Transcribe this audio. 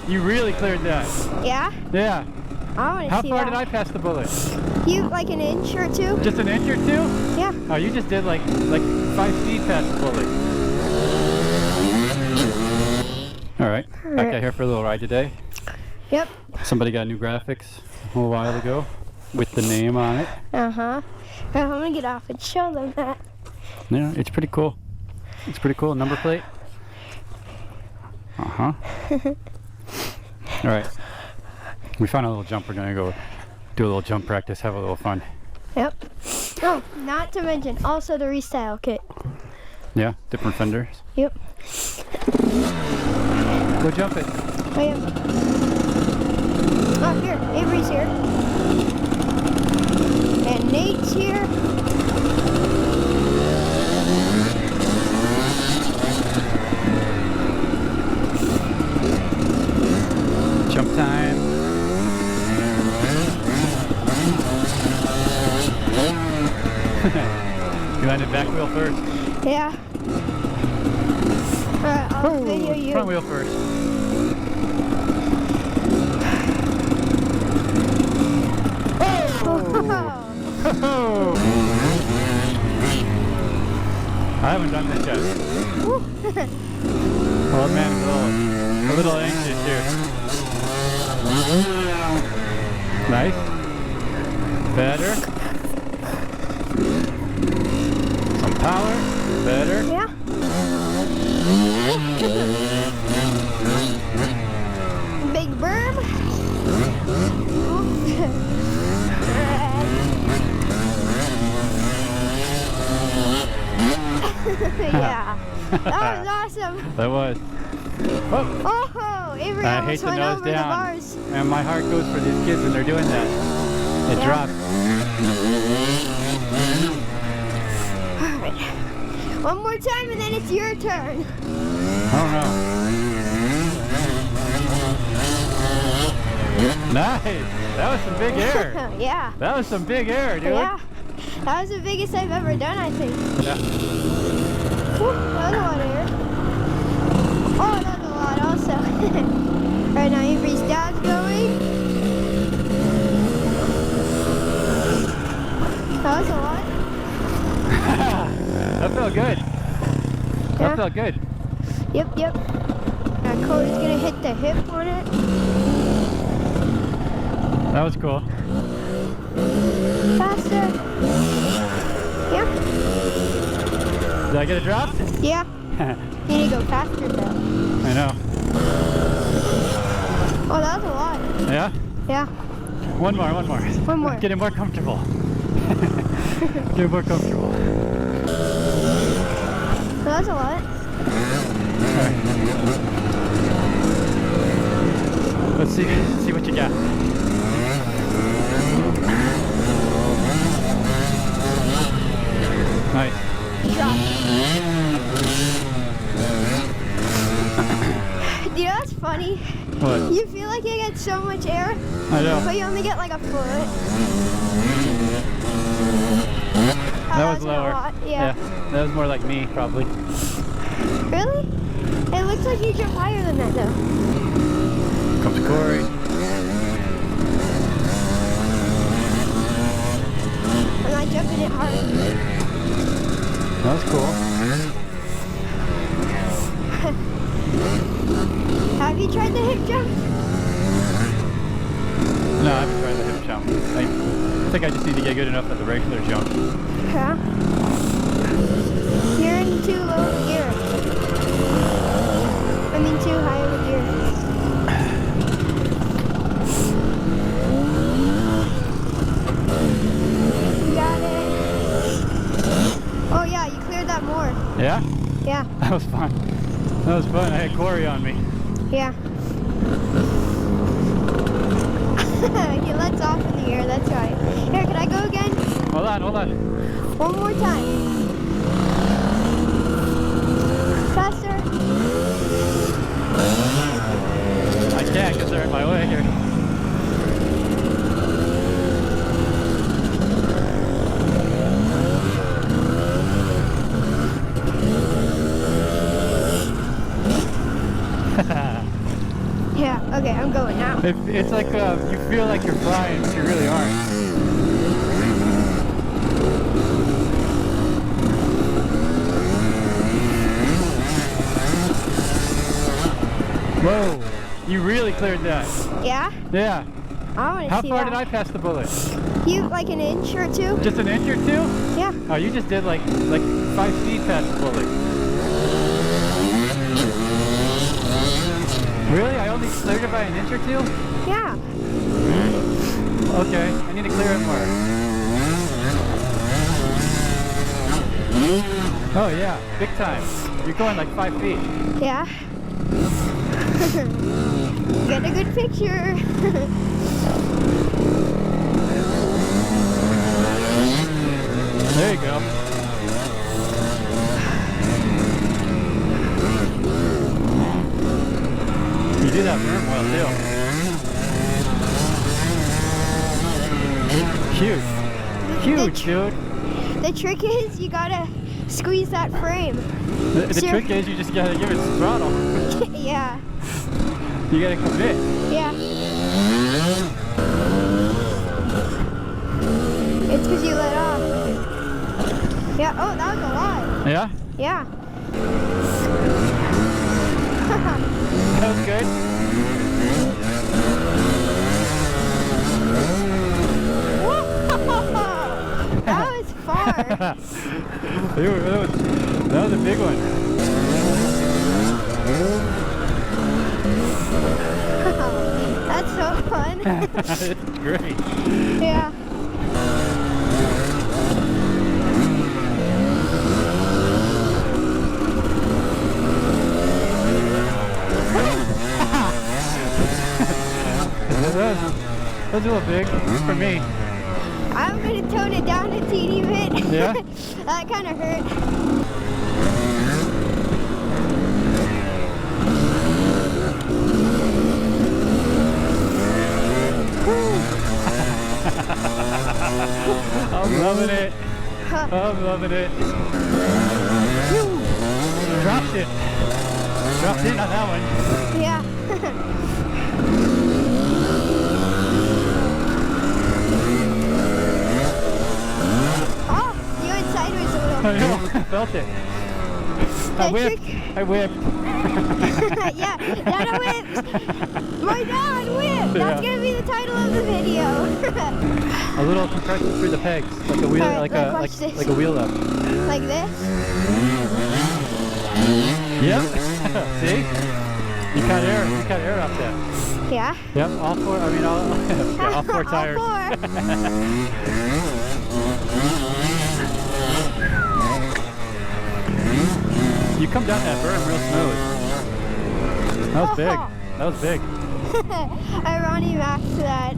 You really cleared that. Yeah? Yeah. I want to How see far that. did I pass the bullet? You, like an inch or two? Just an inch or two? Yeah. Oh, you just did like 5 feet past the bullet. All right. Back out here for a little ride today. Yep. Somebody got new graphics a little while ago with the name on it. Uh-huh. I'm going to get off and show them that. Yeah, it's pretty cool. It's pretty cool. Number plate. Uh-huh. All right. We found a little jump. We're going to go do a little jump practice, have a little fun. Yep. Oh, not to mention also the restyle kit. Yeah, different fenders. Yep. Go jump it. I am. Oh, here. Avery's here. And Nate's here. Jump time. You landed back wheel first. Yeah. Alright, I'll video you. Front wheel first. Oh. I haven't done this yet. Oh man, a little anxious here. Nice. Better. Some power. Better. Yeah. Big berm. Yeah. That was awesome. That was. Oh, Oh, Avery I almost hate to went nose over the down. bars. And my heart goes for these kids when they're doing that. It Yeah. dropped. Alright. One more time and then it's your turn. Oh no. Nice. That was some big air. Yeah. That was some big air, dude. Yeah. That was the biggest I've ever done, I think. Yeah. Whew, that was a lot of air. Oh, that's a lot also. Right now, Avery's dad's going. That was a lot. That felt good. Yeah. That felt good. Yep. Now Cody's gonna hit the hip on it. That was cool. Faster. Yeah. Did I get it dropped? Yeah. You need to go faster though. I know. Oh, that was a lot. Yeah? Yeah. One more. One more. Get it more comfortable. Get it more comfortable. That was a lot. Alright. Let's see what you got. Nice. Drop. You know what's funny? What? You feel like you get so much air, I know. but you only get like a foot. That was a lower. lot, yeah. That was more like me, probably. Really? It looks like you jump higher than that though. Comes Corey. I'm not jumping it hard. That was cool. Have you tried the hip jump? No, I haven't tried the hip jump. I think I just need to get good enough at the regular jump. Yeah. You're in too low of a gear. I mean too high of a gear. You got it. Oh yeah, you cleared that more. Yeah? Yeah. That was fun. That was fun. I had Corey on me. Yeah. He lets off in the air, that's right. Here, can I go again? Hold on. One more time. Faster. I can't because they're in my way here. Yeah, Okay, I'm going now. It's like you feel like you're flying, but you really aren't. Whoa! You really cleared that. Yeah? Yeah. I want to How see far that. did I pass the bullet? You, like an inch or two? Just an inch or two? Yeah. Oh, you just did like 5 feet past the bullet. Really? I only cleared it by an inch or two? Yeah. Okay, I need to clear it more. Oh yeah, big time. You're going like 5 feet. Yeah. Get a good picture. There you go. You do that berm well too. Huge. Huge, dude. The trick is you gotta squeeze that frame. The trick is you just gotta give it throttle. Yeah. You gotta commit. Yeah. It's because you let off. Yeah, oh, that was a lot. Yeah? Yeah. That was good. That was far. that was a big one. That's so fun. It's great. Yeah. That's a little big for me. I'm gonna tone it down a teeny bit. Yeah? That kind of hurt. I'm loving it. I'm loving it. Dropped it. Dropped in on that one. Yeah. Oh, you went sideways a little. I know, I felt it. I whipped. I whipped. Yeah, Dad whipped. My dad whipped. That's gonna be the title of the video. A little compression through the pegs, like a wheel, Alright, like a wheel up. Like this? Yep. See? You cut air off that. Yeah. Yep. All four. I mean, all yeah, all four tires. All four. You come down that berm real smooth. That was big. That was big. I Ronnie maxed that.